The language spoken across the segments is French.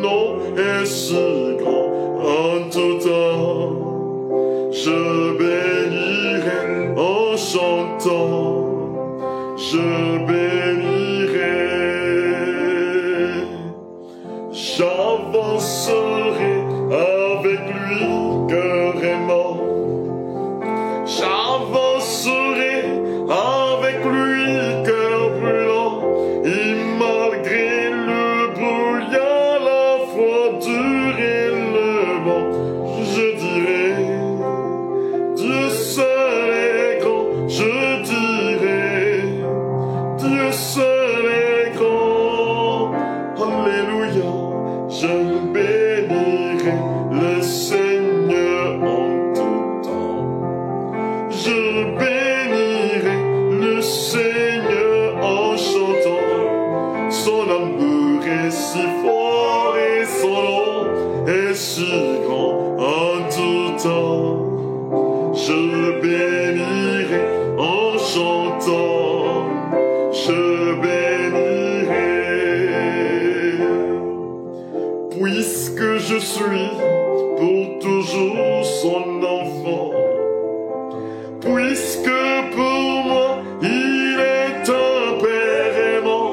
nom est si grand en tout temps. Je bénirai en chantant, je bénirai. J'avancerai avec lui, cœur aimant. J'avancerai avec lui, cœur brûlant. Et malgré le brouillard, la froidure et le vent, je dirai, Dieu seul est grand. Je dirai, Dieu seul est grand. Alléluia. Je bénirai le Seigneur en tout temps. Je bénirai le Seigneur en chantant. Son amour est si fort et son nom est si grand en tout temps. Je bénirai en chantant. Je bénirai. Puisque je suis pour toujours son enfant, puisque pour moi il est un père aimant,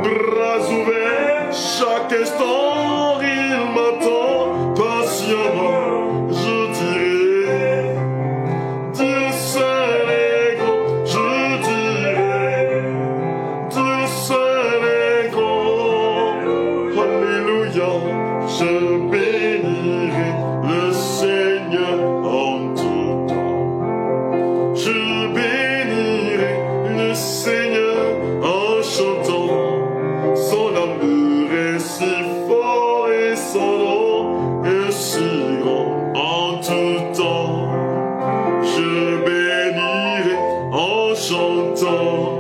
bras ouverts chaque instant il m'attend patiemment. Je dirai, Dieu seul est grand. Je dirai, Dieu seul est grand. Alléluia. Je bénirai le Seigneur en tout temps. Je bénirai le Seigneur en chantant. Son amour est si fort et son nom est si grand en tout temps. Je bénirai en chantant.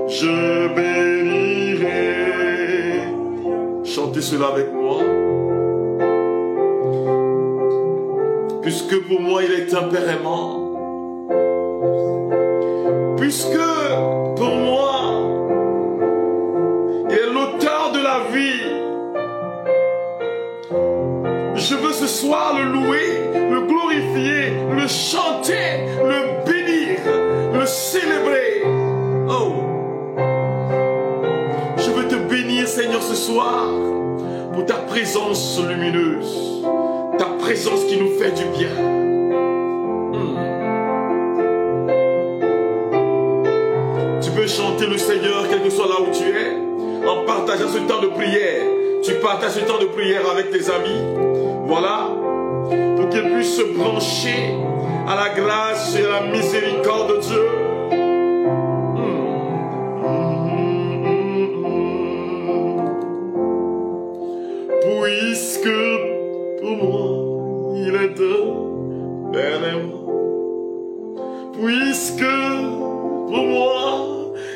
Je bénirai. Chantez cela avec moi. Puisque pour moi il est un père aimant, puisque pour moi il est l'auteur de la vie, je veux ce soir le louer, le glorifier, le chanter, le bénir, le célébrer. Oh, je veux te bénir Seigneur ce soir pour ta présence lumineuse, ta présence qui nous fait du bien. Tu peux chanter le Seigneur quel que soit là où tu es, en partageant ce temps de prière. Tu partages ce temps de prière avec tes amis. Voilà, pour qu'ils puissent se brancher à la grâce et à la miséricorde de Dieu. Puisque pour moi il est un père aimant, puisque pour moi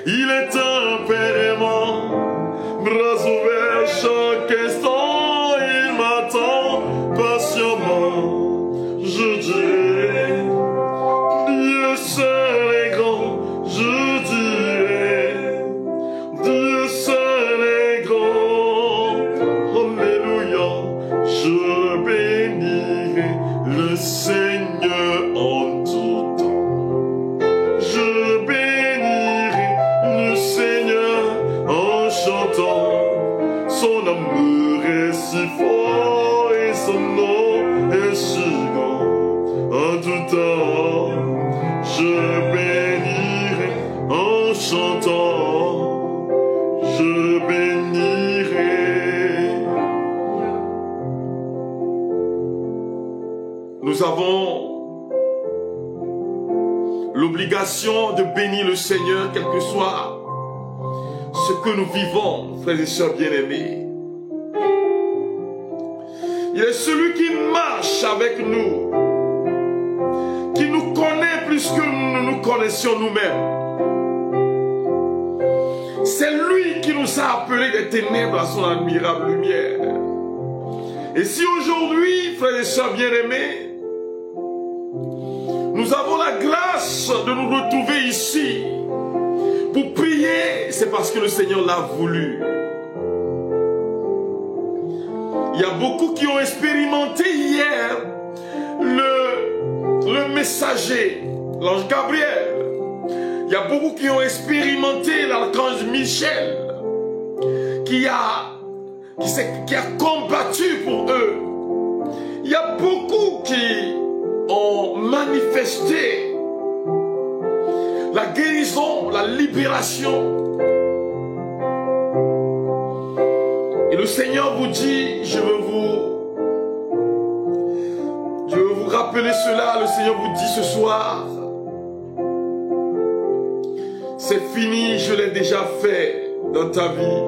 il est un père aimant, bras ouverts chaque instant il m'attend patiemment. Je dirai, Dieu seul est grand. Je dirai, Dieu seul est grand. Alléluia. Je bénirai le Seigneur en tout temps. Je bénirai le Seigneur en chantant. Son amour est si fort et son nom est si grand en tout temps. Je bénirai en chantant. Je bénirai. Nous avons l'obligation de bénir le Seigneur, quel que soit ce que nous vivons, frères et sœurs bien-aimés. Il est celui qui marche avec nous, qui nous connaît plus que nous nous connaissions nous-mêmes. C'est lui qui nous a appelés des ténèbres à son admirable lumière. Et si aujourd'hui, frères et sœurs bien-aimés, nous avons la grâce de nous retrouver ici pour prier, c'est parce que le Seigneur l'a voulu. Il y a beaucoup qui ont expérimenté hier le messager, l'ange Gabriel. Il y a beaucoup qui ont expérimenté l'archange Michel, qui a combattu pour eux. Il y a beaucoup qui ont manifesté la guérison, la libération. Et le Seigneur vous dit, je veux vous rappeler cela. Le Seigneur vous dit ce soir, c'est fini, je l'ai déjà fait dans ta vie.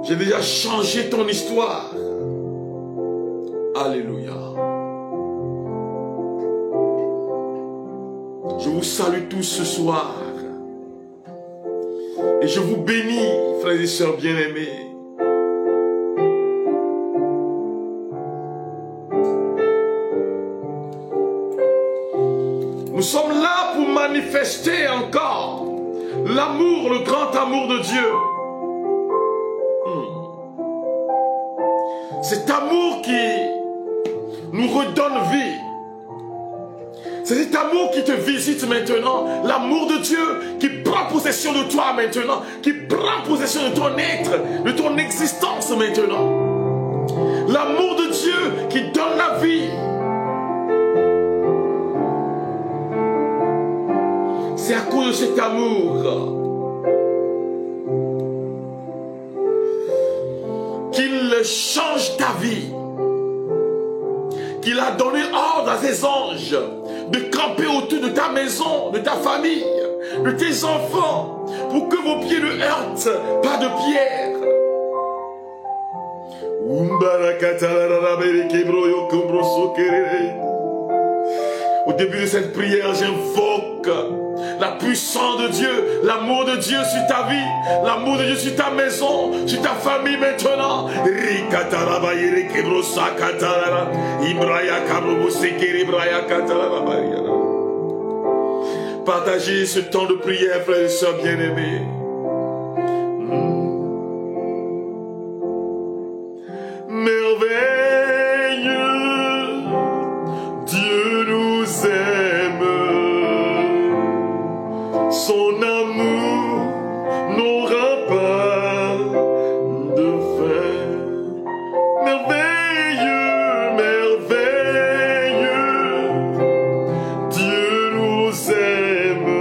J'ai déjà changé ton histoire. Alléluia. Je vous salue tous ce soir. Et je vous bénis, frères et sœurs bien-aimés. Nous sommes là pour manifester encore l'amour, le grand amour de Dieu. Cet amour qui nous redonne vie. C'est cet amour qui te visite maintenant. L'amour de Dieu qui prend possession de toi maintenant. Qui prend possession de ton être, de ton existence maintenant. L'amour de Dieu qui donne la vie. C'est à cause de cet amour qu'il change ta vie, qu'il a donné ordre à ses anges de camper autour de ta maison, de ta famille, de tes enfants, pour que vos pieds ne heurtent pas de pierre. Au début de cette prière, j'invoque la puissance de Dieu, l'amour de Dieu sur ta vie, l'amour de Dieu sur ta maison, sur ta famille maintenant. Partagez ce temps de prière, frères et sœurs bien-aimés. Merveilleux, Dieu nous aime. Son amour n'aura pas de fin. Merveilleux, merveilleux, Dieu nous aime.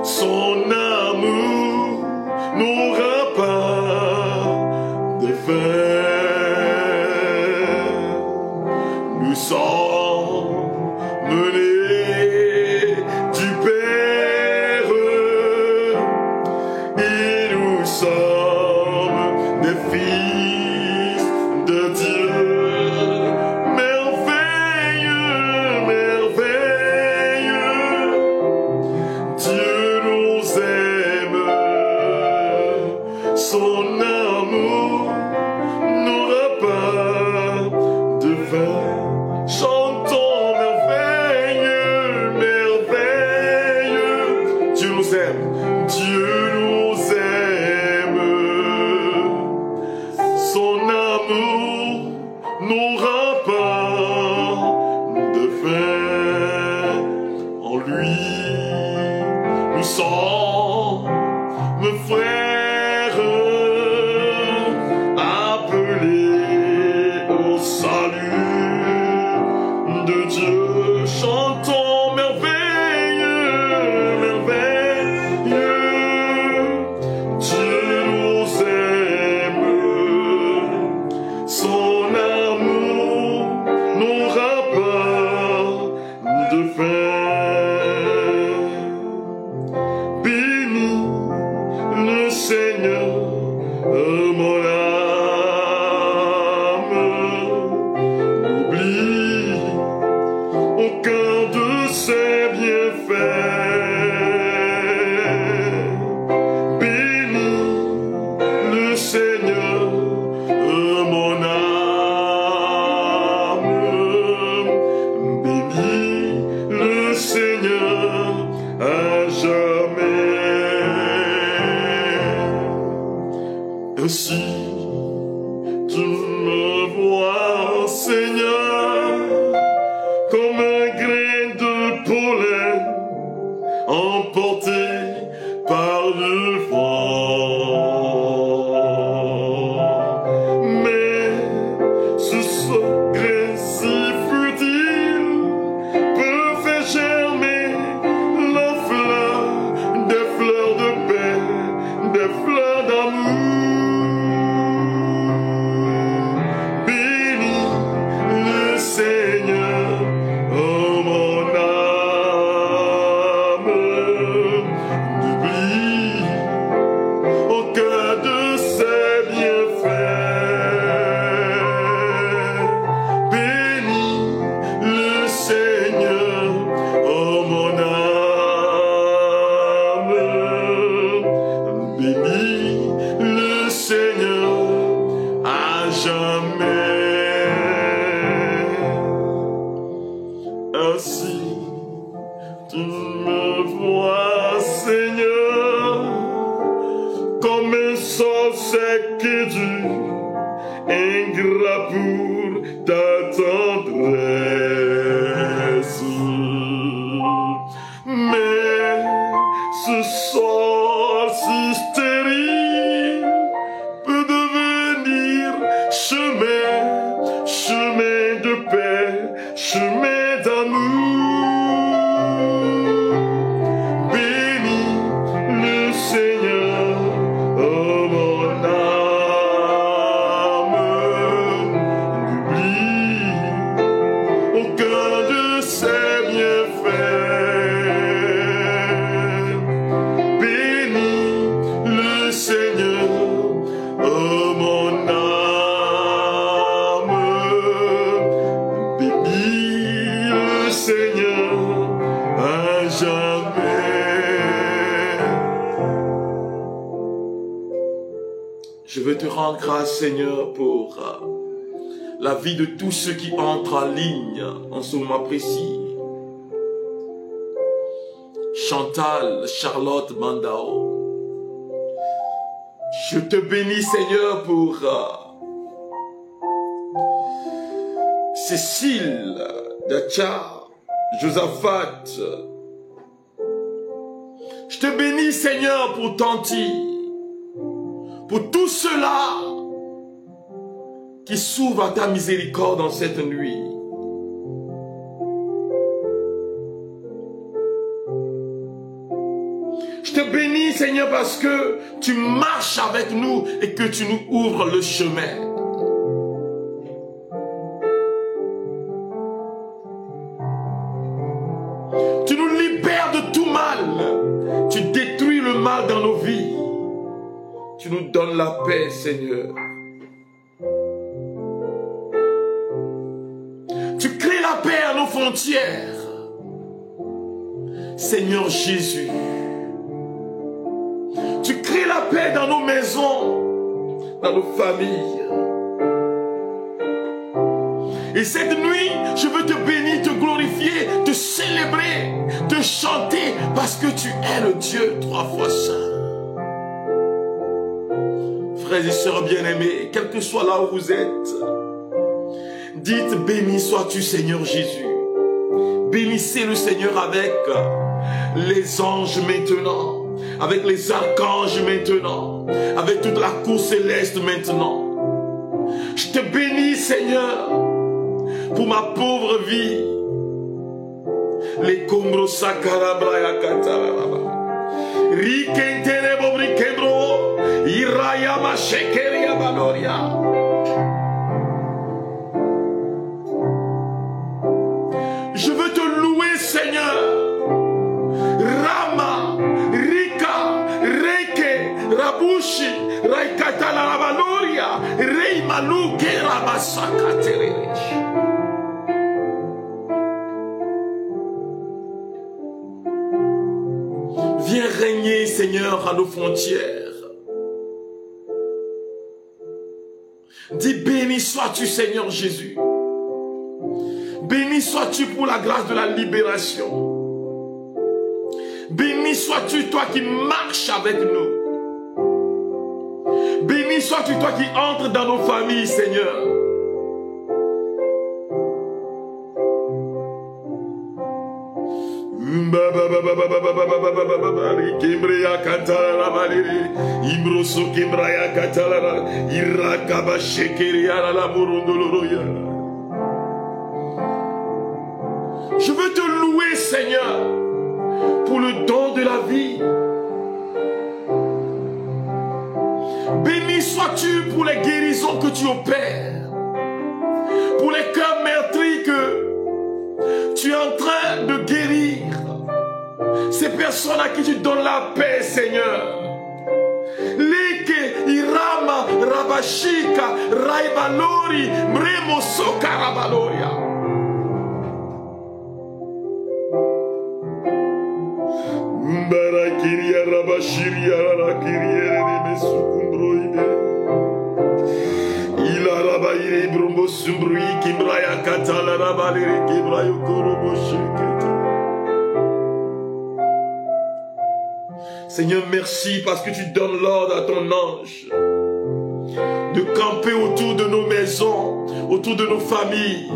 Son amour n'aura pas de fin. Nous sommes menés du Père et nous sommes des fils de Dieu. Merveilleux, merveilleux, Dieu nous aime. Son amour n'aura pas de fin. Chantons merveilleux, merveilleux, Dieu nous aime, Dieu nous aime. Son amour n'aura pas de fin. En lui, nous sommes frères, appelés au salut de Dieu. Chantons merveilleux, merveilleux, Dieu nous aime. Son amour n'aura pas de fin. Bénis le Seigneur, mon âme. N'oublie aucun de ses bienfaits. Bénis le Seigneur, mon âme. Bénis le Seigneur à jamais. Ainsi, tu me vois, Seigneur, comme un grain de pollen emporté par le vent. Mais ce grain si futile peut faire germer la fleur, des fleurs de paix, des fleurs d'amour. Bénis le Seigneur, oh mon âme, n'oublie aucun de ses bienfaits. Bénis le Seigneur, oh mon âme, bénis le Seigneur à jamais. Ainsi, tu me vois, Seigneur, comme un sol sec et dur, ingrat pour ta tendresse. Mais ce sol si stérile peut devenir chemin, chemin de paix, chemin d'amour. Bénis le Seigneur, oh mon âme, n'oublie aucun de ses bienfaits. Bénis le Seigneur, oh mon âme, bénis le Seigneur à jamais. Je veux te rendre grâce, Seigneur, pour la vie de tous ceux qui entrent en ligne en ce moment précis. Chantal, Charlotte, Mandao. Je te bénis, Seigneur, pour Cécile, Dacha, Josaphat. Je te bénis, Seigneur, pour Tanti, pour tous ceux-là qui s'ouvrent à ta miséricorde dans cette nuit. Je te bénis, Seigneur, parce que tu marches avec nous et que tu nous ouvres le chemin. Tu nous libères de tout mal. Tu détruis le mal dans nos vies. Tu nous donnes la paix, Seigneur. Tu crées la paix à nos frontières. Seigneur Jésus. Tu crées la paix dans nos maisons, dans nos familles. Et cette nuit, je veux te bénir, te glorifier, te célébrer, te chanter, parce que tu es le Dieu trois fois saint. Frères et sœurs bien-aimés, quel que soit là où vous êtes, dites béni sois-tu Seigneur Jésus. Bénissez le Seigneur avec les anges maintenant, avec les archanges maintenant, avec toute la cour céleste maintenant. Je te bénis, Seigneur, pour ma pauvre vie. Les combros sakarabra ya katarababa. Rikentere bobri kembro. Iraya ma shekeria banoria. Je veux te louer, Seigneur. Rama, Rika, Reike, Rabushi, Raikatala Rabanoria, Reimalu, Kerabasaka Terech. Viens régner, Seigneur, à nos frontières. Dis béni sois-tu, Seigneur Jésus. Béni sois-tu pour la grâce de la libération. Béni sois-tu, toi qui marches avec nous. Béni Béni sois-tu toi qui entres dans nos familles, Seigneur. Je veux te louer, Seigneur, pour le don de la vie. Béni sois-tu pour les guérisons que tu opères, pour les cœurs meurtris que tu es en train de guérir. Ces personnes à qui tu donnes la paix, Seigneur. Leke, Irama, Rabashika, Raibalori, Mremosoka, Rabaloria. Mbarakiria, Rabashiria, Rakiria, Mesukumbroide. Ila Rabairi, Brumbo Sumbrui, Kimbraya Katala, Rabaleri, Kimbrayo Korobo Sheketa. Seigneur, merci parce que tu donnes l'ordre à ton ange de camper autour de nos maisons, autour de nos familles.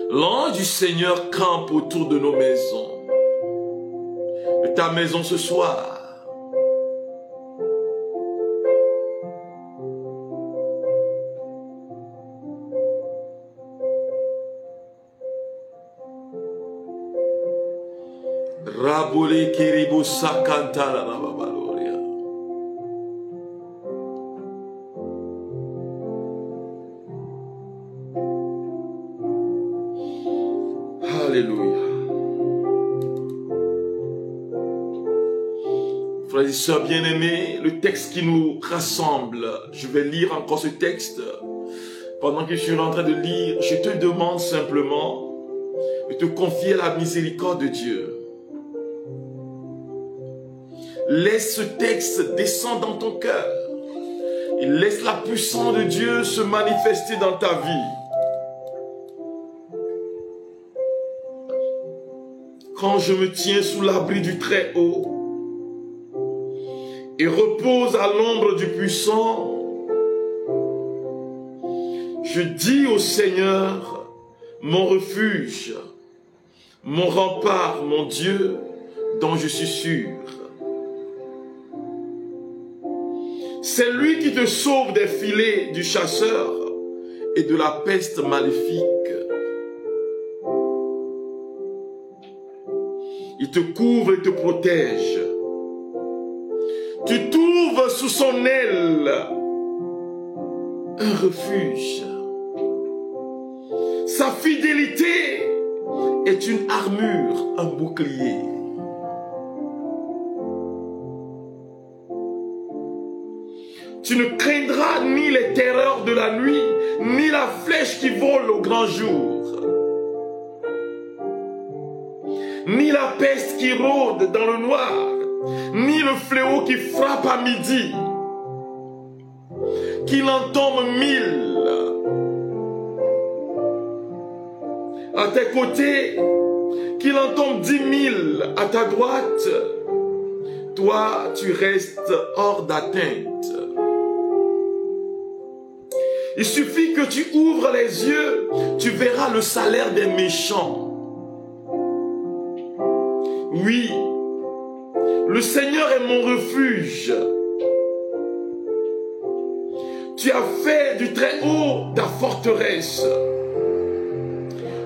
L'ange du Seigneur campe autour de nos maisons, de ta maison ce soir. Rabole kiribo sakantara rababaloria. Alléluia. Frères et sœurs bien-aimés, le texte qui nous rassemble, je vais lire encore ce texte. Pendant que je suis en train de lire, je te demande simplement de te confier à la miséricorde de Dieu. Laisse ce texte descendre dans ton cœur et laisse la puissance de Dieu se manifester dans ta vie. Quand je me tiens sous l'abri du Très-Haut et repose à l'ombre du Puissant, je dis au Seigneur, mon refuge, mon rempart, mon Dieu, dont je suis sûr. C'est lui qui te sauve des filets du chasseur et de la peste maléfique. Il te couvre et te protège. Tu trouves sous son aile un refuge. Sa fidélité est une armure, un bouclier. Tu ne craindras ni les terreurs de la nuit, ni la flèche qui vole au grand jour, ni la peste qui rôde dans le noir, ni le fléau qui frappe à midi. Qu'il en tombe 1000 à tes côtés, qu'il en tombe 10 000 à ta droite, toi tu restes hors d'atteinte. Il suffit que tu ouvres les yeux, tu verras le salaire des méchants. Oui, le Seigneur est mon refuge. Tu as fait du Très-Haut ta forteresse.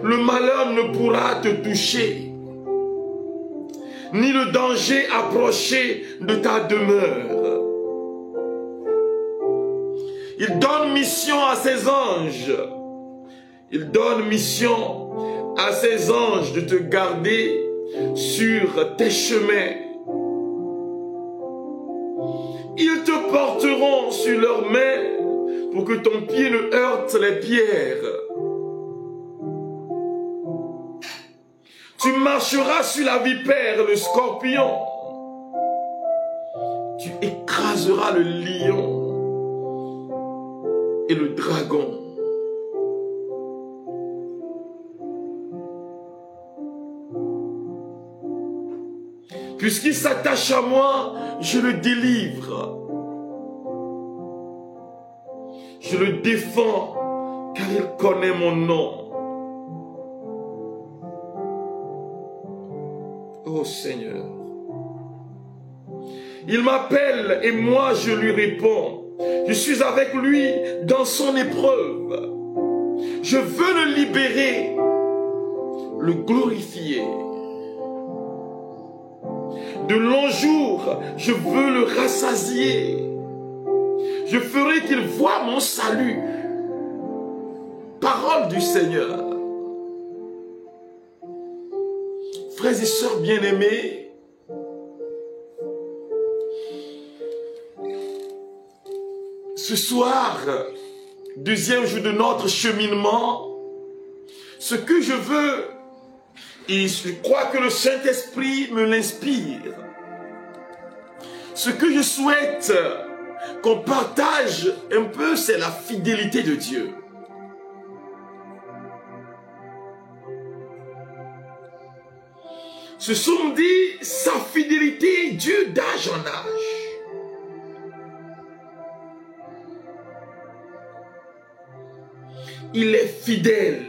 Le malheur ne pourra te toucher, ni le danger approcher de ta demeure. Il donne mission à ses anges. Il donne mission à ses anges de te garder sur tes chemins. Ils te porteront sur leurs mains pour que ton pied ne heurte les pierres. Tu marcheras sur la vipère, le scorpion. Tu écraseras le lion et le dragon. Puisqu'il s'attache à moi, je le délivre. Je le défends, car il connaît mon nom. Oh Seigneur. Il m'appelle et moi je lui réponds. Je suis avec lui dans son épreuve. Je veux le libérer, le glorifier. De longs jours, je veux le rassasier. Je ferai qu'il voie mon salut. Parole du Seigneur. Frères et sœurs bien-aimés, ce soir, deuxième jour de notre cheminement, ce que je veux, et je crois que le Saint-Esprit me l'inspire, ce que je souhaite qu'on partage un peu, c'est la fidélité de Dieu. Ce sont dit sa fidélité, Dieu d'âge en âge. Il est fidèle.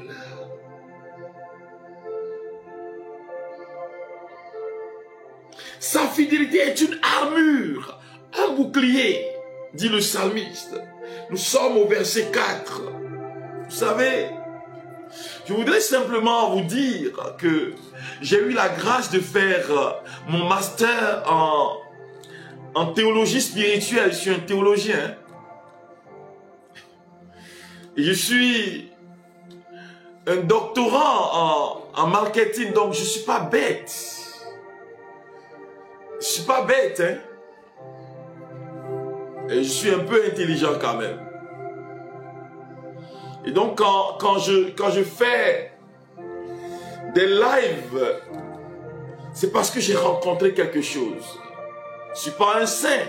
Sa fidélité est une armure, un bouclier, dit le psalmiste. Nous sommes au verset 4. Vous savez, je voudrais simplement vous dire que j'ai eu la grâce de faire mon master en théologie spirituelle. Je suis un théologien. Et je suis un doctorant en marketing, donc je ne suis pas bête. Je ne suis pas bête, hein. Et je suis un peu intelligent quand même. Et donc quand je fais des lives, c'est parce que j'ai rencontré quelque chose. Je ne suis pas un saint,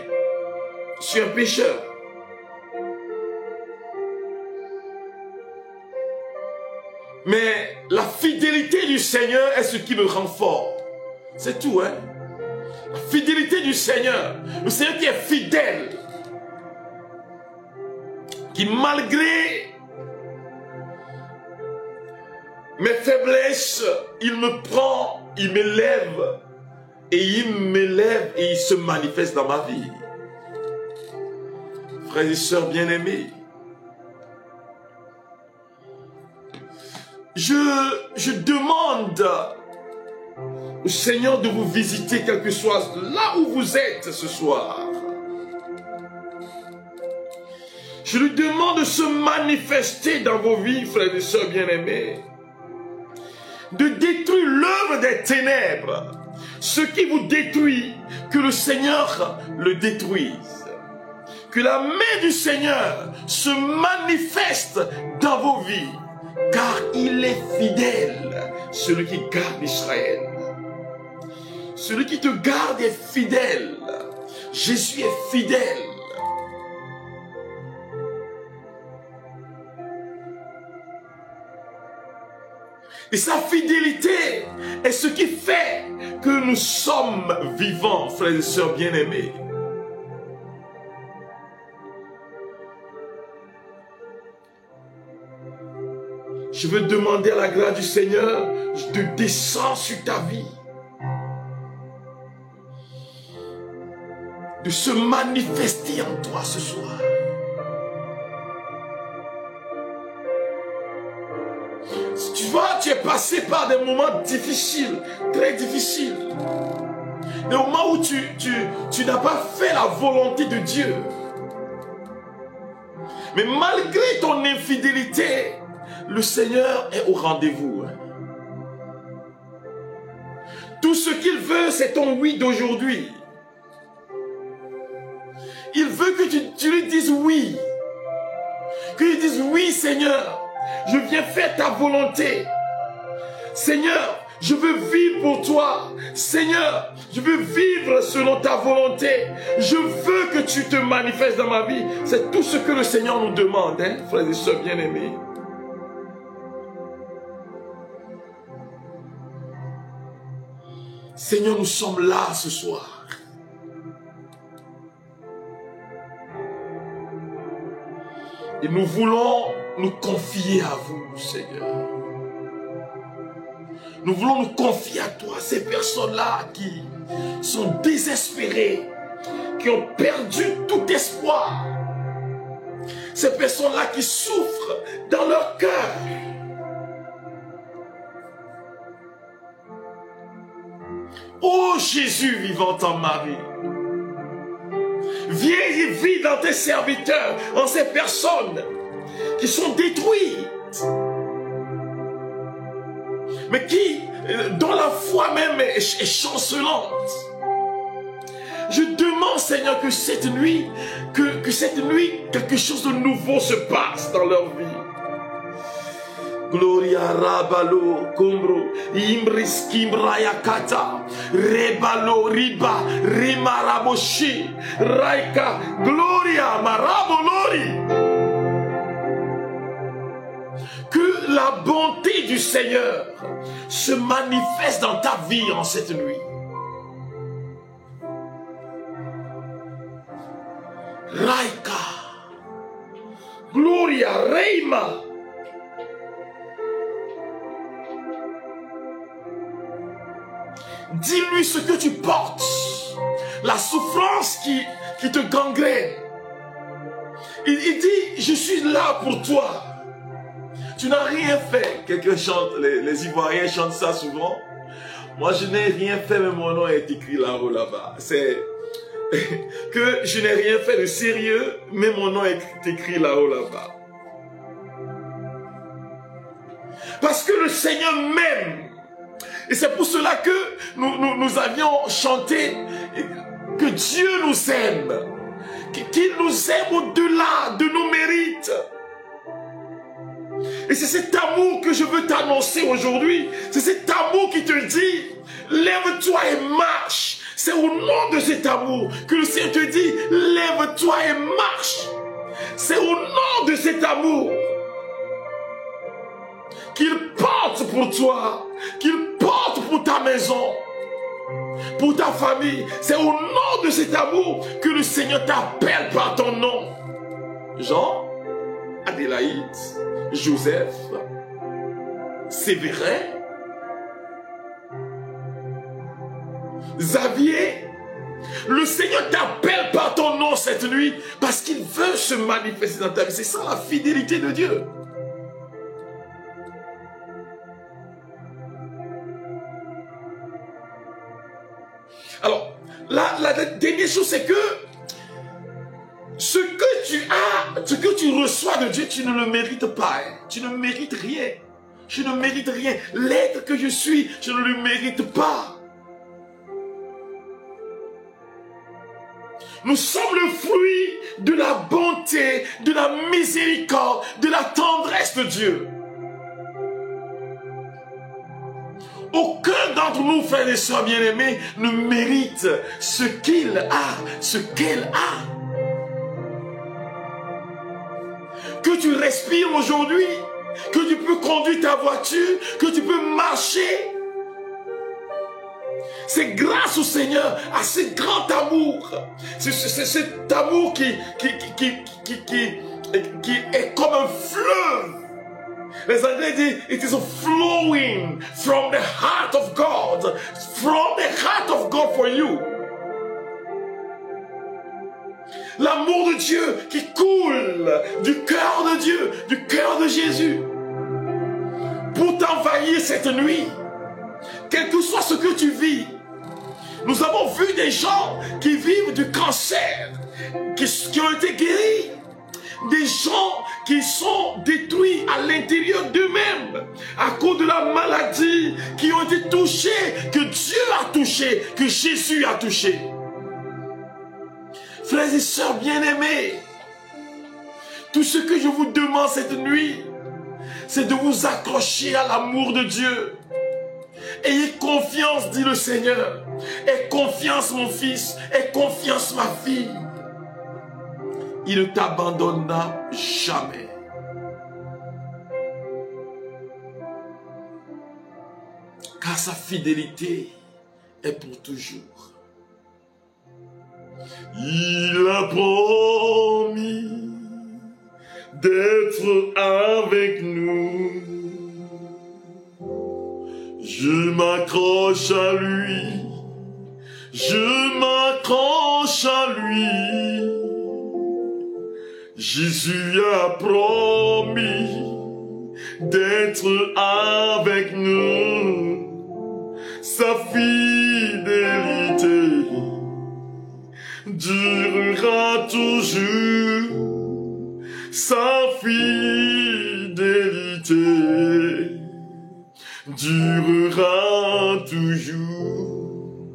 je suis un pécheur. Mais la fidélité du Seigneur est ce qui me rend fort. C'est tout, hein. La fidélité du Seigneur. Le Seigneur qui est fidèle. Qui malgré mes faiblesses, il me prend, il m'élève. Et il m'élève et il se manifeste dans ma vie. Frères et sœurs bien-aimés. Je demande au Seigneur de vous visiter, quel que soit là où vous êtes ce soir. Je lui demande de se manifester dans vos vies, frères et sœurs bien-aimés. De détruire l'œuvre des ténèbres. Ce qui vous détruit, que le Seigneur le détruise. Que la main du Seigneur se manifeste dans vos vies. Car il est fidèle, celui qui garde Israël. Celui qui te garde est fidèle. Jésus est fidèle. Et sa fidélité est ce qui fait que nous sommes vivants, frères et sœurs bien-aimés. Je veux demander à la grâce du Seigneur de descendre sur ta vie. De se manifester en toi ce soir. Tu vois, tu es passé par des moments difficiles, très difficiles. Des moments où tu n'as pas fait la volonté de Dieu. Mais malgré ton infidélité, le Seigneur est au rendez-vous. Tout ce qu'il veut, c'est ton oui d'aujourd'hui. Il veut que tu lui dises oui. Que tu dises oui, Seigneur. Je viens faire ta volonté. Seigneur, je veux vivre pour toi. Seigneur, je veux vivre selon ta volonté. Je veux que tu te manifestes dans ma vie. C'est tout ce que le Seigneur nous demande, hein, frères et sœurs bien-aimés. Seigneur, nous sommes là ce soir. Et nous voulons nous confier à vous, Seigneur. Nous voulons nous confier à toi, ces personnes-là qui sont désespérées, qui ont perdu tout espoir. Ces personnes-là qui souffrent dans leur cœur. Ô Jésus vivant en Marie, viens et vis dans tes serviteurs, en ces personnes qui sont détruites, mais qui, dont la foi même est chancelante. Je demande, Seigneur, que cette nuit, quelque chose de nouveau se passe dans leur vie. Gloria rabalo kumbro imbris kimbraya kata rebalo riba rimaraboshi raika gloria marabolori. Que la bonté du Seigneur se manifeste dans ta vie en cette nuit. Raika gloria reima. Dis-lui ce que tu portes, la souffrance qui te gangrène. Il dit, je suis là pour toi. Tu n'as rien fait. Quelqu'un chante, les Ivoiriens chantent ça souvent. Moi, je n'ai rien fait, mais mon nom est écrit là-haut, là-bas. C'est que je n'ai rien fait de sérieux, mais mon nom est écrit là-haut, là-bas. Parce que le Seigneur m'aime. Et c'est pour cela que nous avions chanté que Dieu nous aime, qu'il nous aime au-delà de nos mérites. Et c'est cet amour que je veux t'annoncer aujourd'hui. C'est cet amour qui te dit, lève-toi et marche. C'est au nom de cet amour que le Seigneur te dit, lève-toi et marche. C'est au nom de cet amour qu'il porte pour toi, qu'il porte pour ta maison, pour ta famille. C'est au nom de cet amour que le Seigneur t'appelle par ton nom. Jean, Adélaïde, Joseph, Séverin, Xavier. Le Seigneur t'appelle par ton nom cette nuit parce qu'il veut se manifester dans ta vie. C'est ça la fidélité de Dieu. Alors, la dernière chose, c'est que ce que tu as, ce que tu reçois de Dieu, tu ne le mérites pas. Hein. Tu ne mérites rien. Je ne mérite rien. L'être que je suis, je ne le mérite pas. Nous sommes le fruit de la bonté, de la miséricorde, de la tendresse de Dieu. Aucun d'entre nous, frères et sœurs bien-aimés, ne mérite ce qu'il a, ce qu'elle a. Que tu respires aujourd'hui, que tu peux conduire ta voiture, que tu peux marcher. C'est grâce au Seigneur, à ce grand amour. C'est cet amour qui est comme un fleuve. Les Anglais disent, it is flowing from the heart of God. From the heart of God for you. L'amour de Dieu qui coule du cœur de Dieu, du cœur de Jésus. Pour t'envahir cette nuit. Quel que soit ce que tu vis. Nous avons vu des gens qui vivent du cancer, qui ont été guéris. Des gens qui sont détruits à l'intérieur d'eux-mêmes à cause de la maladie, qui ont été touchés, que Dieu a touché, que Jésus a touché. Frères et sœurs bien-aimés, tout ce que je vous demande cette nuit, c'est de vous accrocher à l'amour de Dieu. Ayez confiance, dit le Seigneur. Aie confiance, mon fils. Aie confiance, ma fille. Il ne t'abandonnera jamais. Car sa fidélité est pour toujours. Il a promis d'être avec nous. Je m'accroche à lui, je m'accroche à lui. Jésus a promis d'être avec nous. Sa fidélité durera toujours. Sa fidélité durera toujours.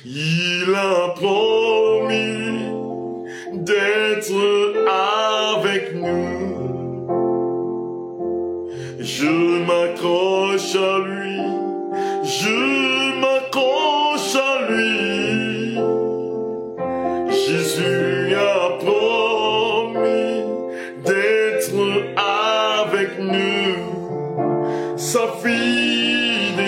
Il a promis d'être avec nous. Je m'accroche à lui, je m'accroche à lui. Jésus a promis d'être avec nous. Sa fidélité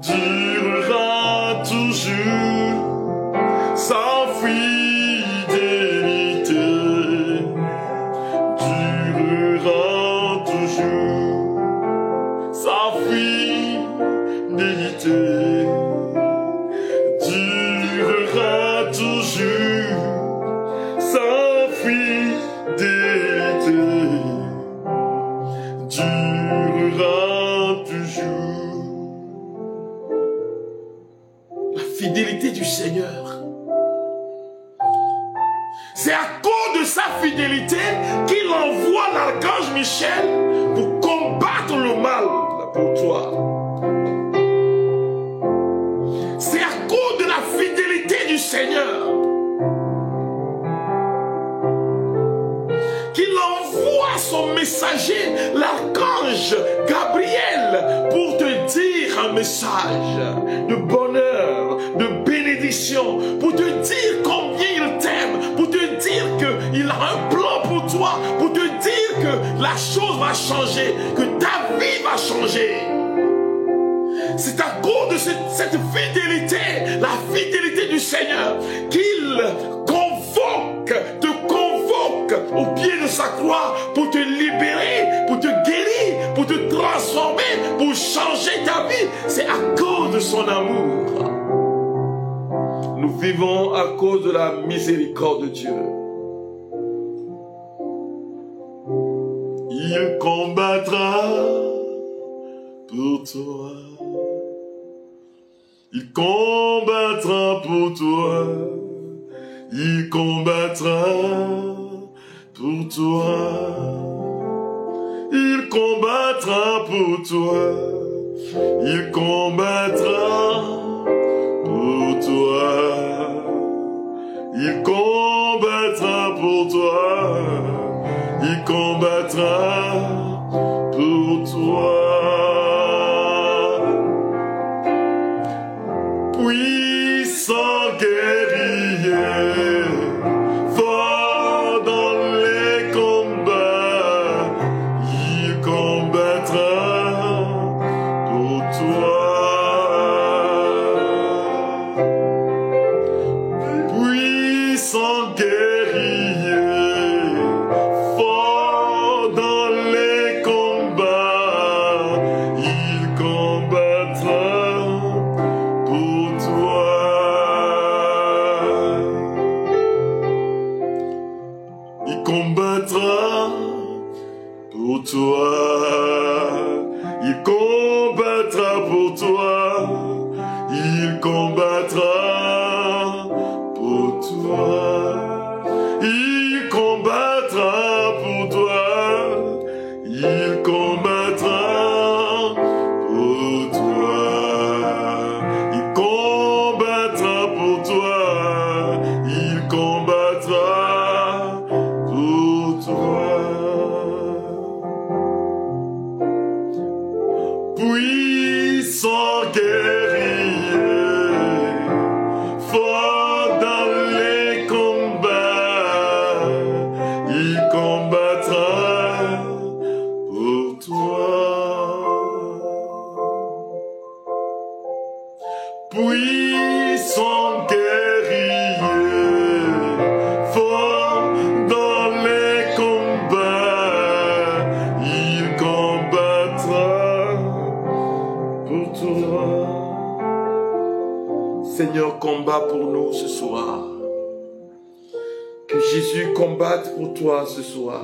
durera toujours. Sa fidélité durera toujours. Sa fidélité durera toujours. Sa fidélité durera toujours. La fidélité du Seigneur. C'est à cause de sa fidélité qu'il envoie l'archange Michel pour combattre le mal pour toi. C'est à cause de la fidélité du Seigneur qu'il envoie son messager, l'archange Gabriel, pour te dire un message de bonheur, de bénédiction, pour te dire combien il t'aime, pour te dire qu'il a un plan pour toi, pour te dire que la chose va changer, que ta vie va changer. C'est à cause de cette fidélité, la fidélité du Seigneur, qu'il te convoque au pied de sa croix pour te libérer, pour te guérir, pour te transformer, pour changer ta vie. C'est à cause de son amour. Nous vivons à cause de la miséricorde de Dieu. Il combattra pour toi. Il combattra pour toi. Il combattra pour toi. Il combattra pour toi. Il combattra pour toi. Il combattra pour toi. Il combattra pour toi. Puissant guerrier, fort dans les combats, il combattra pour toi. Puissant guerrier, fort dans les combats, il combattra pour toi. Il combattra pour toi. Il combattra pour toi. Il combattra pour toi. Il combattra pour toi. Il combattra pour toi. Il combattra pour toi. Il combattra pour toi. Puissant guerrier, fort dans les combats, sont guerriers, forts dans les combats, il combattra pour toi. Seigneur, combat pour nous ce soir. Que Jésus combatte pour toi ce soir.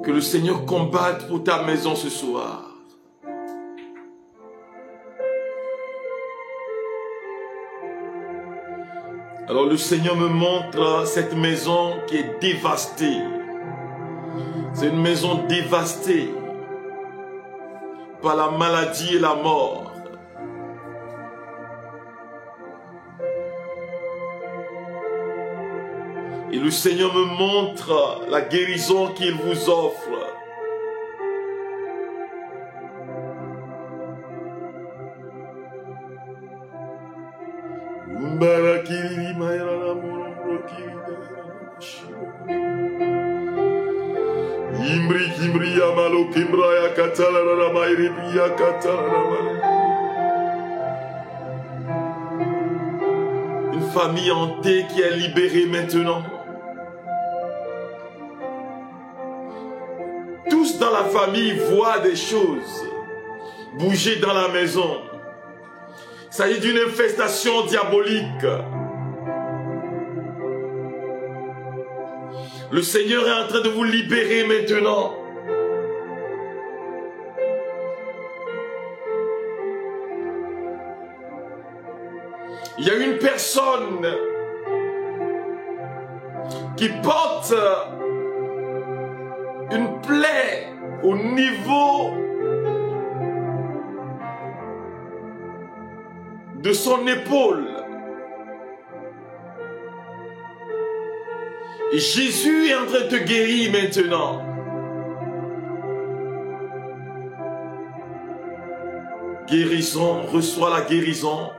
Que le Seigneur combatte pour ta maison ce soir. Alors le Seigneur me montre cette maison qui est dévastée. C'est une maison dévastée par la maladie et la mort. Et le Seigneur me montre la guérison qu'il vous offre. Une famille hantée qui est libérée maintenant. Tous dans la famille voient des choses bouger dans la maison. Il s'agit d'une infestation diabolique. Le Seigneur est en train de vous libérer maintenant. Il y a une personne qui porte une plaie au niveau de son épaule. Et Jésus est en train de te guérir maintenant. Guérison, reçois la guérison.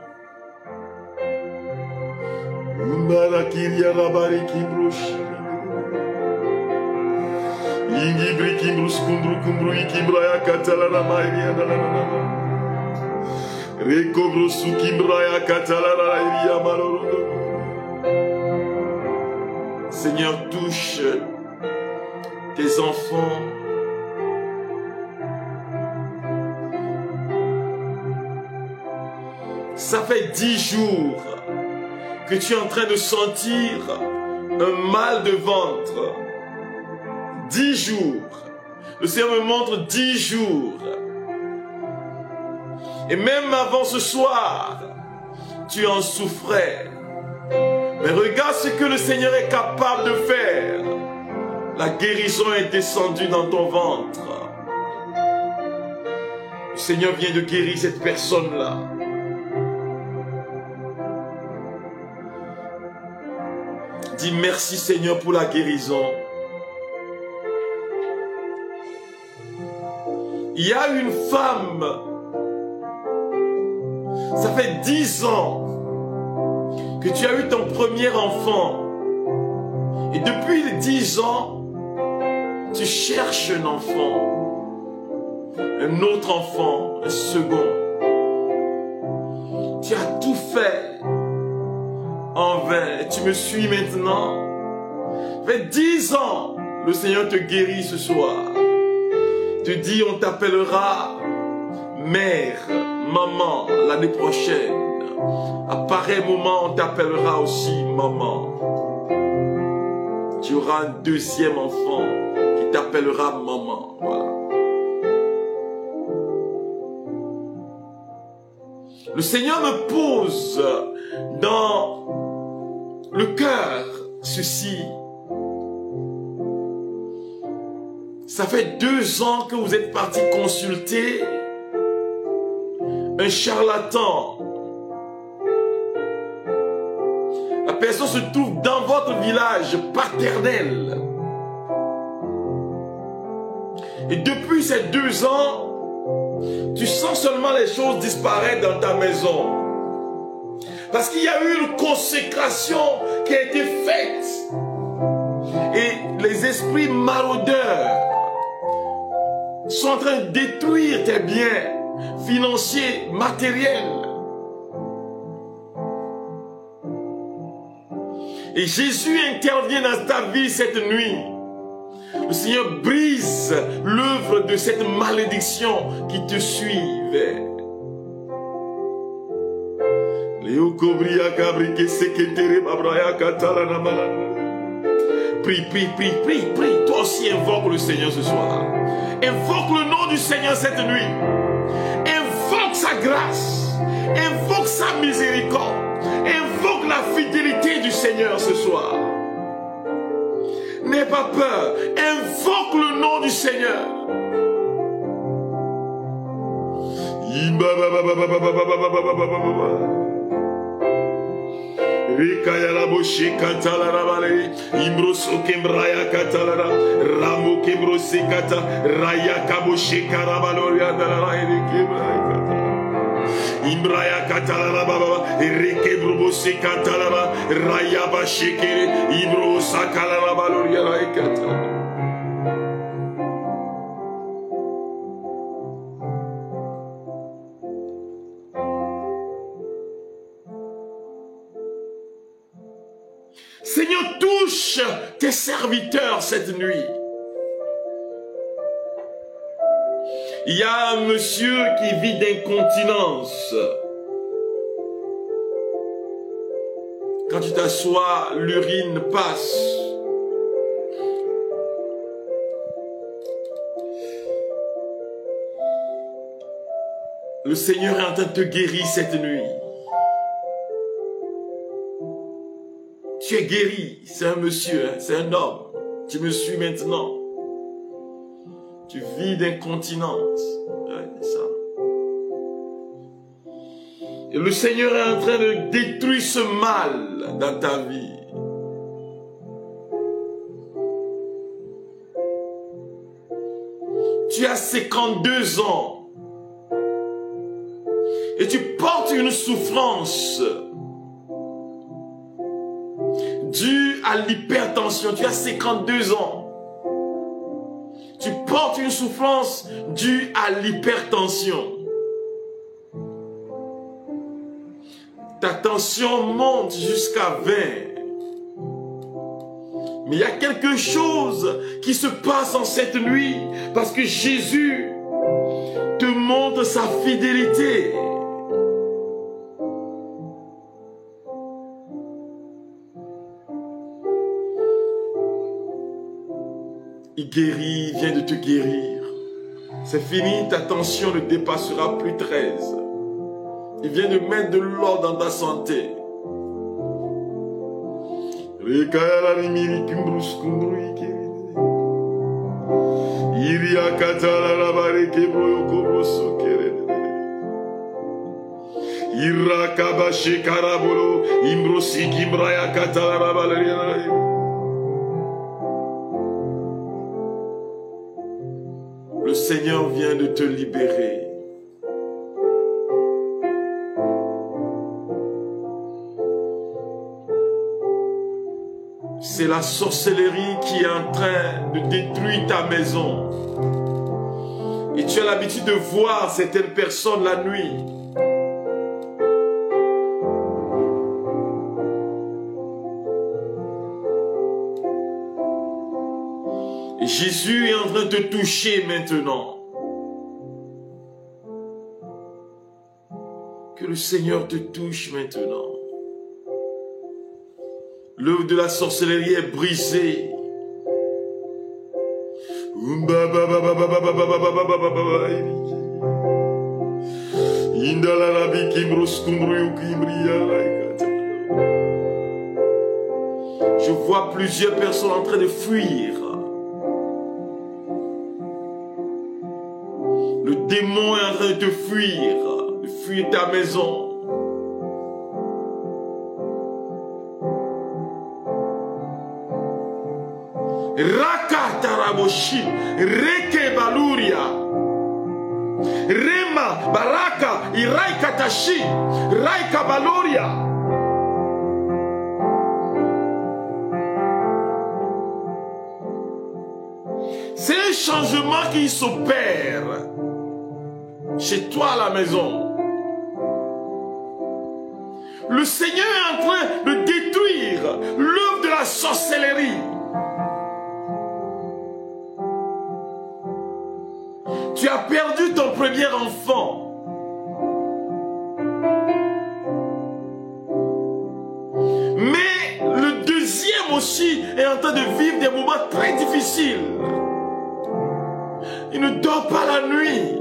Seigneur, touche tes enfants. Ça fait 10 jours que tu es en train de sentir un mal de ventre. 10 jours. Le Seigneur me montre 10 jours. Et même avant ce soir, tu en souffrais. Mais regarde ce que le Seigneur est capable de faire. La guérison est descendue dans ton ventre. Le Seigneur vient de guérir cette personne-là. Dis merci Seigneur pour la guérison. Il y a une femme, ça fait 10 ans que tu as eu ton premier enfant. Et depuis les 10 ans, tu cherches un enfant, un autre enfant, un second. Tu as tout fait en vain. Et tu me suis maintenant. Ça fait 10 ans, le Seigneur te guérit ce soir. Te dit, on t'appellera mère, maman l'année prochaine. À pareil moment, on t'appellera aussi maman. Tu auras un deuxième enfant qui t'appellera maman. Voilà. Le Seigneur me pose dans le cœur ceci. Ça fait 2 ans que vous êtes parti consulter un charlatan. La personne se trouve dans votre village paternel. Et depuis ces 2 ans, tu sens seulement les choses disparaître dans ta maison. Parce qu'il y a eu une consécration qui a été faite. Et les esprits maraudeurs sont en train de détruire tes biens financiers, matériels. Et Jésus intervient dans ta vie cette nuit. Le Seigneur brise l'œuvre de cette malédiction qui te suivait. Prie, prie, prie, prie, prie. Toi aussi invoque le Seigneur ce soir. Invoque le nom du Seigneur cette nuit. Invoque sa grâce. Invoque sa miséricorde. Invoque la fidélité du Seigneur ce soir. N'aie pas peur. Invoque le nom du Seigneur. Rikayala boshi katala rabale imbroso kembraya katala ramo kembrosi kata raya kaboshi karabaloria dala kebraya kata imbraya katala rababa rike brobosi katala raya bashikere imbrosa kala rabaloria kata. Seigneur, touche tes serviteurs cette nuit. Il y a un monsieur qui vit d'incontinence. Quand tu t'assois, l'urine passe. Le Seigneur est en train de te guérir cette nuit. Tu es guéri, c'est un monsieur, hein, c'est un homme. Tu me suis maintenant. Tu vis d'incontinence. Ouais, c'est ça. Et le Seigneur est en train de détruire ce mal dans ta vie. Tu as 52 ans. Et tu portes une souffrance dû à l'hypertension. Tu as 52 ans. Tu portes une souffrance due à l'hypertension. Ta tension monte jusqu'à 20. Mais il y a quelque chose qui se passe en cette nuit parce que Jésus te montre sa fidélité. Il guérit, il vient de te guérir. C'est fini, ta tension ne dépassera plus 13. Il vient de mettre de l'ordre dans ta santé. Le Seigneur vient de te libérer. C'est la sorcellerie qui est en train de détruire ta maison. Et tu as l'habitude de voir certaines personnes la nuit. Et Jésus est en train de te toucher maintenant. Que le Seigneur te touche maintenant. L'œuvre de la sorcellerie est brisée. Je vois plusieurs personnes en train de fuir. Le démon est en train de te fuir, de fuir ta maison. Raka taraboshi, reke baluria, rema baraka, irai katashi, raika baluria. changement qui s'opère chez toi à la maison. Le Seigneur est en train de détruire l'œuvre de la sorcellerie. Tu as perdu ton premier enfant. Mais le deuxième aussi est en train de vivre des moments très difficiles. Il ne dort pas la nuit.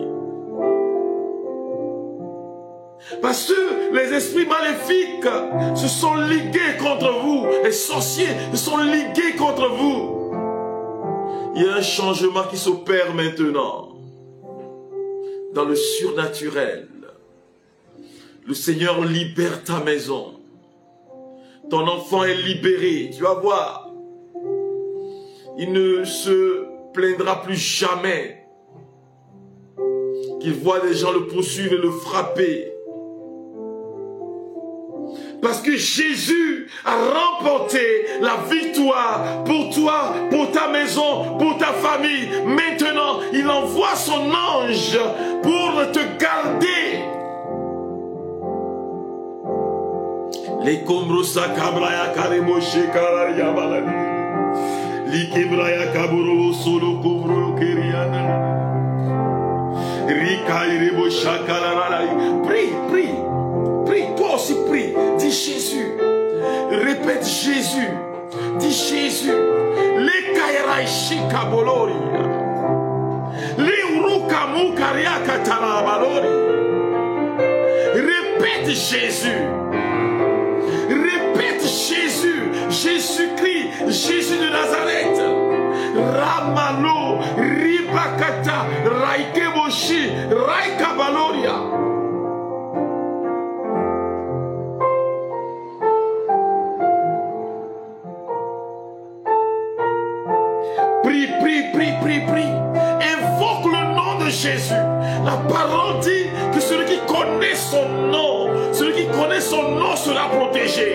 Parce que les esprits maléfiques se sont ligués contre vous. Les sorciers se sont ligués contre vous. Il y a un changement qui s'opère maintenant. Dans le surnaturel. Le Seigneur libère ta maison. Ton enfant est libéré. Tu vas voir. Il ne se plaindra plus jamais. Qu'il voit des gens le poursuivre et le frapper. Parce que Jésus a remporté la victoire pour toi, pour ta maison, pour ta famille. Maintenant, il envoie son ange pour te garder. Les kombrosa kabraya karemo shekararia balani. Li kebraya kaburo solo kombro keriana. Rika irebo shakarara. Prie, prie. Prie, toi aussi prie. Dis Jésus. Répète Jésus. Dis Jésus. Les kairai shikabolori. Les urukamu kariaka tarabalori. Répète Jésus. Répète Jésus. Jésus-Christ. Jésus de Nazareth. Ramalo. Ribakata. Raikeboshi. Raikabaloria. Prie. Invoque le nom de Jésus. La parole dit que celui qui connaît son nom sera protégé.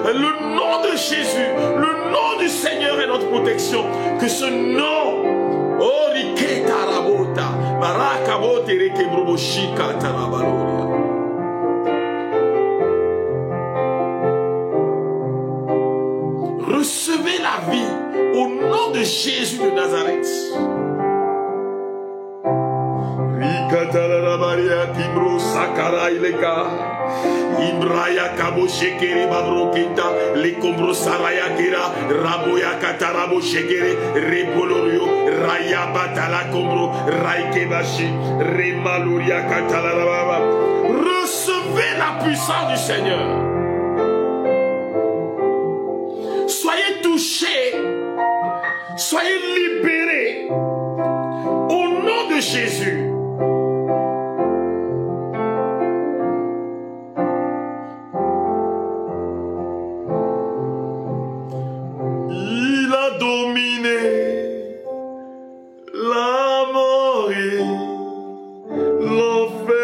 Le nom de Jésus, le nom du Seigneur est notre protection. Que ce nom, oh Rike Tarabota, Barakabote Rike Bruboshika Tarabaloria. Recevez la vie au nom de Jésus de Nazareth. Maria Kibro Sakara Ileka Imbraya Kabo Shekere Babrokita Lekombro Saraya Kira Raboya Katarabo Shekere Repolorio Raya Batala Kombro Raikebashi Remaluria Katalababa. Recevez la puissance du Seigneur. Soyez touchés, soyez libérés au nom de Jésus. Il a dominé la mort et l'enfer.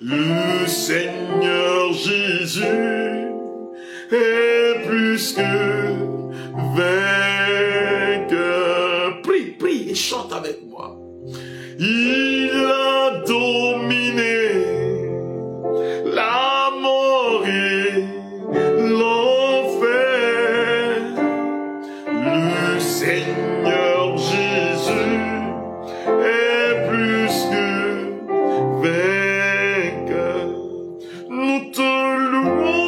Le Seigneur Jésus est plus que vainqueur. Prie et chante avec moi. Il a dominé la mort et l'enfer. Le Seigneur Jésus est plus que vainqueur. Nous te louons.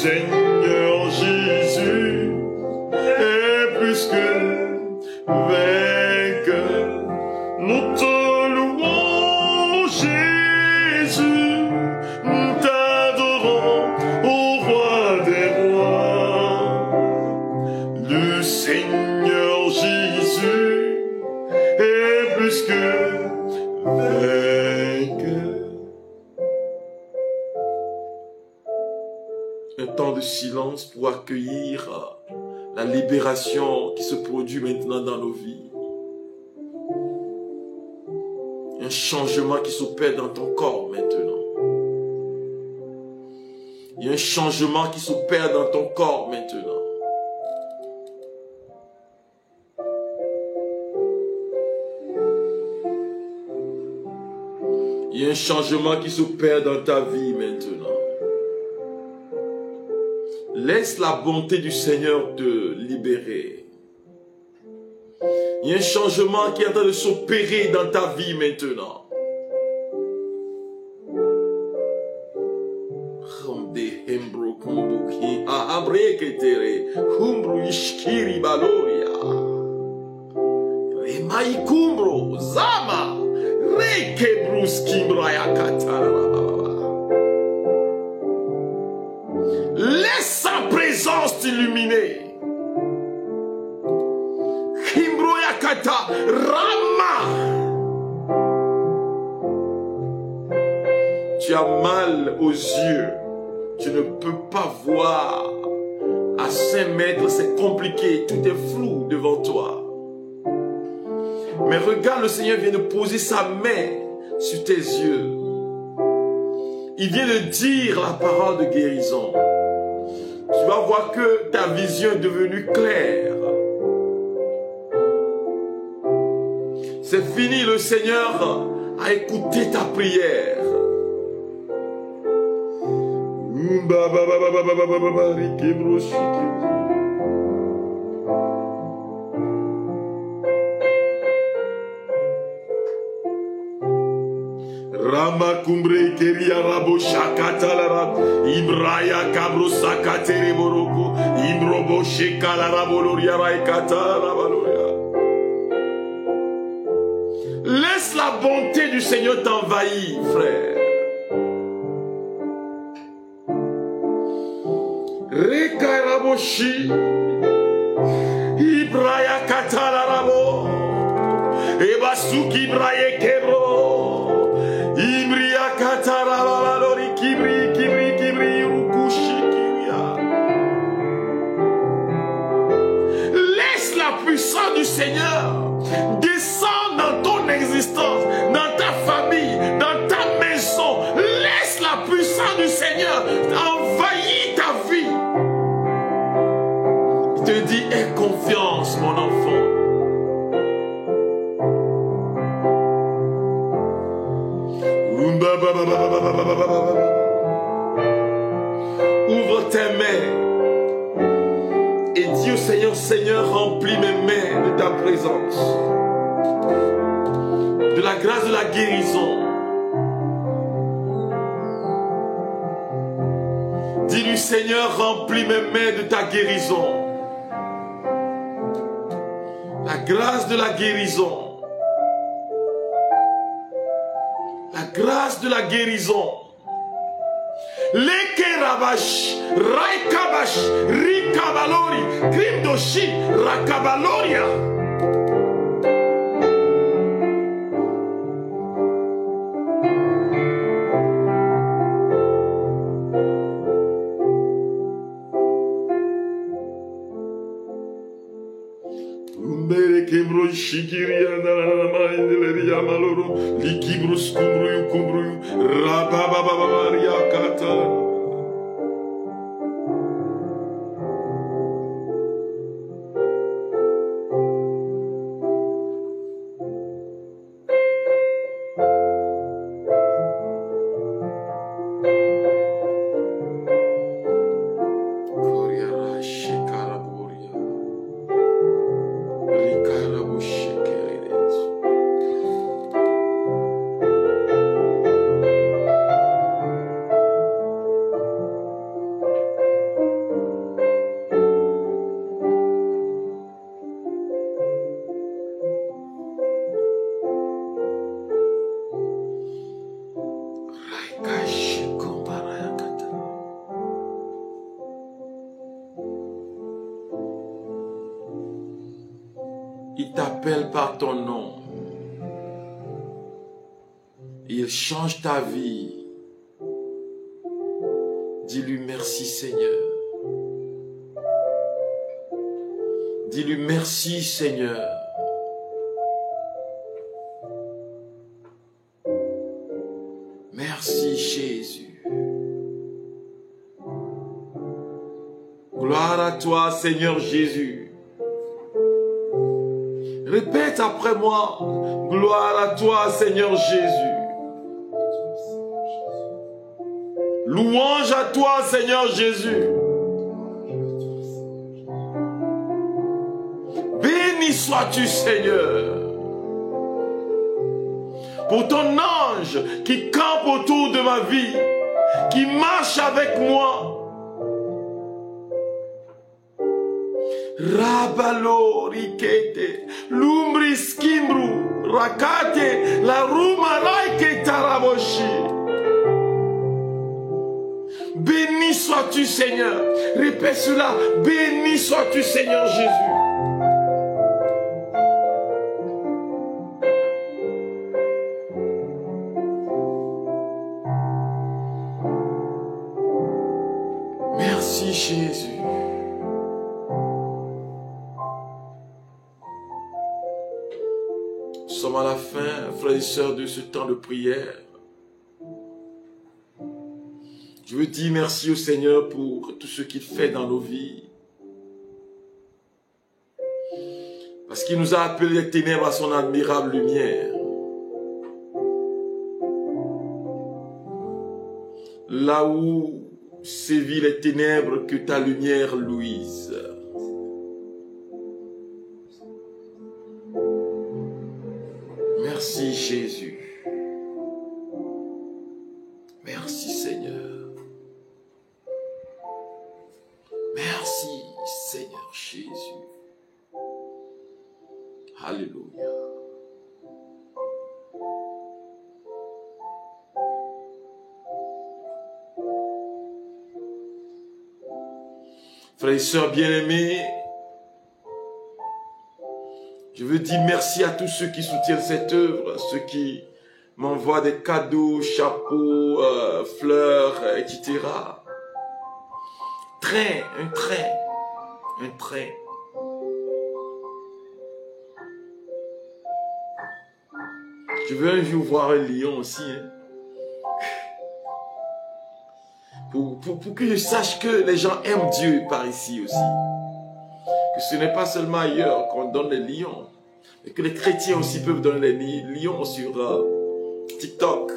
Seigneur Jésus est plus que vainqueur. Nous te louons, Jésus, nous t'adorons, ô roi des rois. Le Seigneur Jésus est plus que vainqueur. Un temps de silence pour accueillir la libération qui se produit maintenant dans nos vies. Un changement qui s'opère dans ton corps maintenant. Il y a un changement qui s'opère dans ton corps maintenant. Il y a un changement qui s'opère dans ta vie maintenant. Laisse la bonté du Seigneur te libérer. Il y a un changement qui est en train de s'opérer dans ta vie maintenant. Laisse sa présence t'illuminer. Rama. Tu as mal aux yeux. Tu ne peux pas voir. À 5 mètres, c'est compliqué. Tout est flou devant toi. Mais regarde, le Seigneur vient de poser sa main sur tes yeux. Il vient de dire la parole de guérison. Tu vas voir que ta vision est devenue claire. C'est fini, le Seigneur a écouté ta prière. Rama kumbre keria rabo shakata la Ibraya kabro sakatere boroko Imrobo shekala raboloria raikata rabaloria. Laisse la bonté du Seigneur t'envahir, frère. Rekaraboshi Ibraya katala rabo Ebasuki Ibraya kebro Ibria katala balori kibri kibri kibri rukushi kiria. Laisse la puissance du Seigneur descendre dans ton existence, dans ta famille, dans ta maison. Laisse la puissance du Seigneur envahir ta vie. Il te dit, aie confiance, mon enfant. Ouvre tes mains et dis au Seigneur, Seigneur, remplis mes mains de ta présence, de la grâce de la guérison. Dis-lui, Seigneur, remplis mes mains de ta guérison. La grâce de la guérison. La grâce de la guérison. Lekerabash, Raikabash, Rikabalori, Grimdoshi, Rakabaloria. Kembro shikiria na maendelea maloro likibrus kumbru rabababaria kata. Il t'appelle par ton nom. Il change ta vie. Dis-lui merci Seigneur. Dis-lui merci Seigneur. Merci Jésus. Gloire à toi Seigneur Jésus. Répète après moi. Gloire à toi Seigneur Jésus. Louange à toi Seigneur Jésus. Béni sois-tu Seigneur. Pour ton ange qui campe autour de ma vie, qui marche avec moi. Rabalo rikete, lumbris kimbru, rakate, la ruma raike taraboshi. Béni sois-tu Seigneur. Répète cela. Béni sois-tu Seigneur Jésus. Merci Jésus. Nous sommes à la fin, frères et sœurs, de ce temps de prière. Je veux dire merci au Seigneur pour tout ce qu'il fait dans nos vies. Parce qu'il nous a appelés des ténèbres à son admirable lumière. Là où sévit les ténèbres, que ta lumière luise. Merci Jésus. Merci Seigneur. Merci Seigneur Jésus. Alléluia. Frères et sœurs bien-aimés, je veux dire merci à tous ceux qui soutiennent cette œuvre, à ceux qui m'envoient des cadeaux, chapeaux, fleurs, etc. Un train. Je veux un jour voir un lion aussi. Hein. Pour que je sache que les gens aiment Dieu par ici aussi. Que ce n'est pas seulement ailleurs qu'on donne les lions, mais que les chrétiens aussi peuvent donner les lions sur TikTok.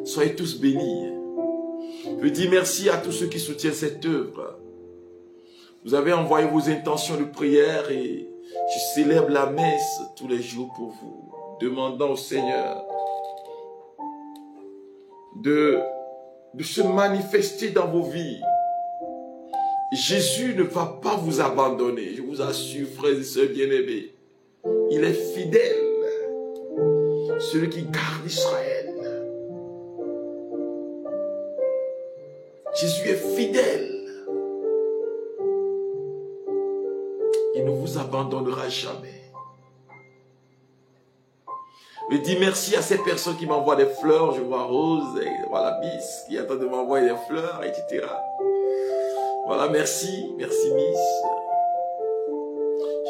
Soyez tous bénis. Je veux dire merci à tous ceux qui soutiennent cette œuvre. Vous avez envoyé vos intentions de prière et je célèbre la messe tous les jours pour vous, demandant au Seigneur de se manifester dans vos vies. Jésus ne va pas vous abandonner, je vous assure, frères et sœurs bien-aimés. Il est fidèle, celui qui garde Israël. Jésus est fidèle. Il ne vous abandonnera jamais. Je dis merci à ces personnes qui m'envoient des fleurs. Je vois Rose, et voilà Miss qui attend de m'envoyer des fleurs, etc. Voilà, merci Miss.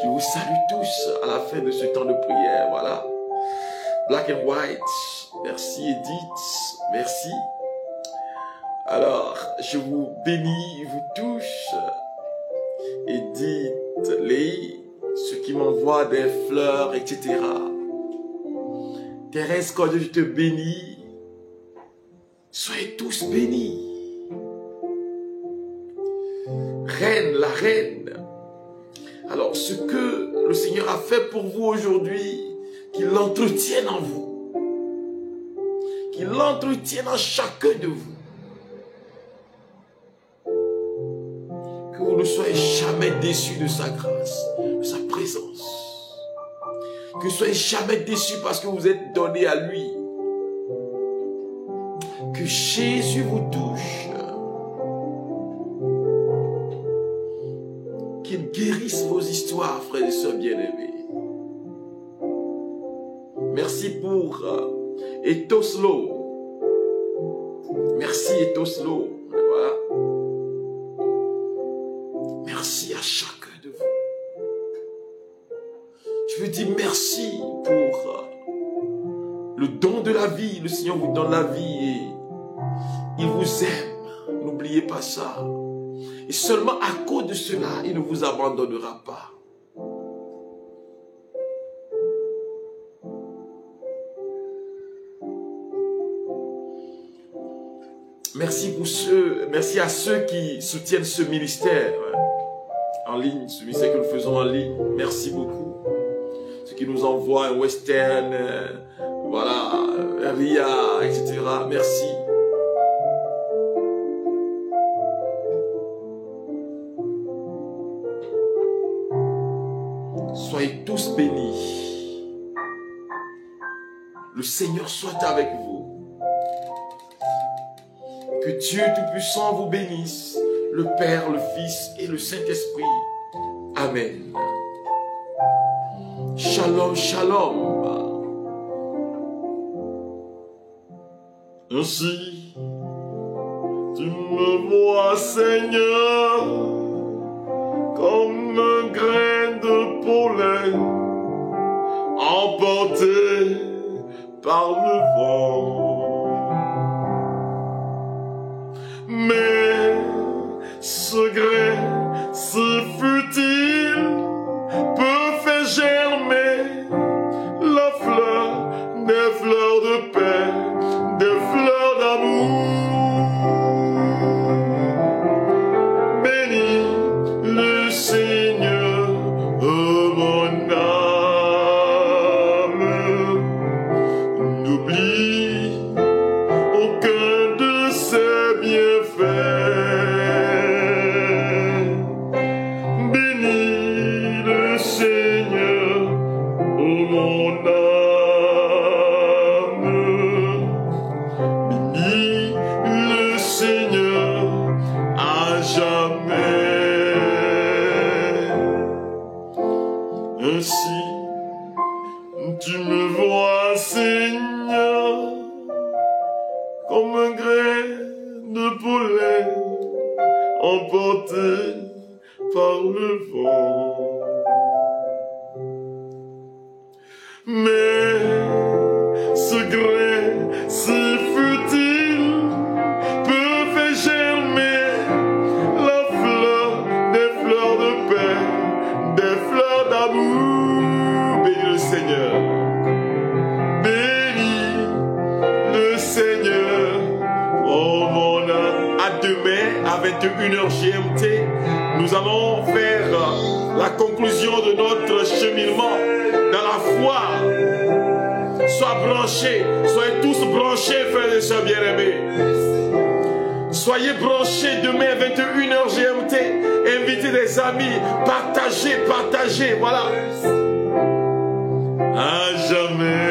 Je vous salue tous à la fin de ce temps de prière. Voilà. Black and White, merci Edith, merci. Alors, je vous bénis, vous tous. Edith, Léi, ceux qui m'envoient des fleurs, etc. Thérèse, quand je te bénis, soyez tous bénis. Reine, la reine. Alors, ce que le Seigneur a fait pour vous aujourd'hui, qu'il l'entretienne en vous. Qu'il l'entretienne en chacun de vous. Que vous ne soyez jamais déçus de sa grâce, de sa présence. Que vous ne soyez jamais déçus parce que vous êtes donnés à lui. Que Jésus vous touche. Qu'il guérisse vos histoires, frères et sœurs bien-aimés. pour Etoslo. Merci Etoslo. Voilà. Merci à chacun de vous. Je veux dire merci pour le don de la vie. Le Seigneur vous donne la vie et il vous aime. N'oubliez pas ça. Et seulement à cause de cela, il ne vous abandonnera pas. Merci à ceux qui soutiennent ce ministère en ligne, ce ministère que nous faisons en ligne. Merci beaucoup. Ceux qui nous envoient un western, voilà, RIA, etc. Merci. Soyez tous bénis. Le Seigneur soit avec vous. Que Dieu Tout-Puissant vous bénisse, le Père, le Fils et le Saint-Esprit. Amen. Shalom, shalom. Ainsi, tu me vois, Seigneur, comme un grain de pollen emporté par le vent. Mais ce grain, si futile, peut faire germer la fleur, des fleurs de paix, des fleurs d'amour. Bénis le Seigneur, oh mon âme. N'oublie aucun de ses bienfaits. Bénis le Seigneur, oh mon âme. Bénis le Seigneur à jamais. Ainsi, tu me vois, Seigneur, comme un grain de pollen emporté par le vent. Mais ce grain si futile peut faire germer la fleur, des fleurs de paix, des fleurs d'amour. Bénis le Seigneur. Bénis le Seigneur. Oh mon âme. À demain, à 21h GMT, nous allons faire la conclusion de notre cheminement dans la foi. Sois branchés, soyez tous branchés, frères et sœurs bien-aimés. Soyez branchés demain 21h GMT. Invitez des amis, partagez, voilà. À jamais.